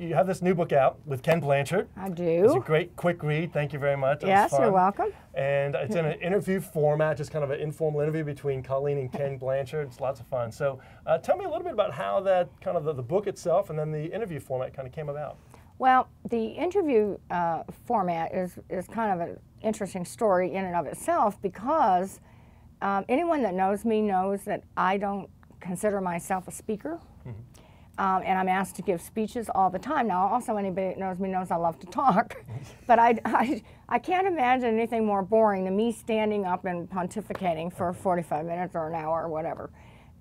you have this new book out with Ken Blanchard. I do. It's a great, quick read. Thank you very much. Yes, you're welcome. And it's in an interview format, just kind of an informal interview between Colleen and Ken Blanchard. It's lots of fun. So tell me a little bit about how that kind of the book itself and then the interview format kind of came about. Well, the interview format is kind of an interesting story in and of itself, because anyone that knows me knows that I don't consider myself a speaker. And I'm asked to give speeches all the time. Now, also anybody that knows me knows I love to talk, but I can't imagine anything more boring than me standing up and pontificating for 45 minutes or an hour or whatever.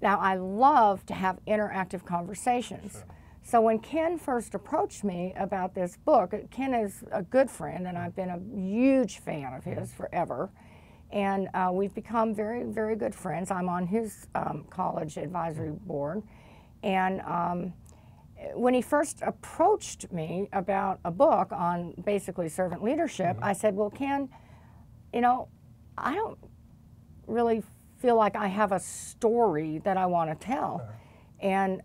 Now, I love to have interactive conversations. Sure. So when Ken first approached me about this book, Ken is a good friend, and I've been a huge fan of his forever. And we've become very, very good friends. I'm on his college advisory board. And when he first approached me about a book on basically servant leadership, I said, well, Ken, you know, I don't really feel like I have a story that I want to tell. And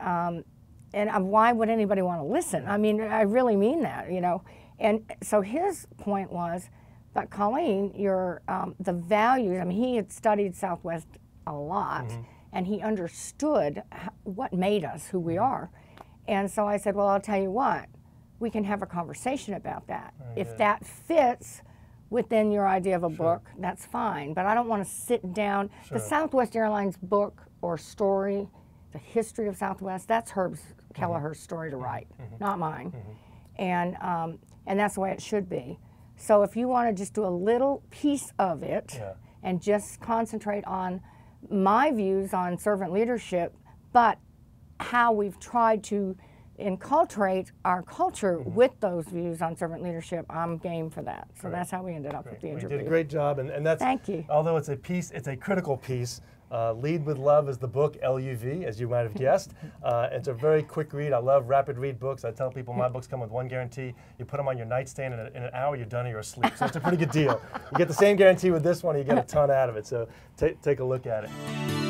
why would anybody want to listen? I mean, I really mean that, you know. And so his point was, but Colleen, the values, I mean, he had studied Southwest a lot, and he understood what made us who we are. And so I said, well, I'll tell you what, we can have a conversation about that. If that fits within your idea of a book, that's fine. But I don't want to sit down. The Southwest Airlines book or story, the history of Southwest, that's Herb Kelleher's story to write, not mine. And that's the way it should be. So if you want to just do a little piece of it and just concentrate on my views on servant leadership, but how we've tried to inculturate our culture with those views on servant leadership, I'm game for that. So that's how we ended up with the interview. You did a great job, and that's, thank you. Although it's a piece, it's a critical piece. Lead with Love is the book, LUV, as you might have guessed. It's a very quick read. I love rapid read books. I tell people my books come with one guarantee. You put them on your nightstand, and in an hour you're done or you're asleep. So it's a pretty good deal. You get the same guarantee with this one, you get a ton out of it. So take a look at it.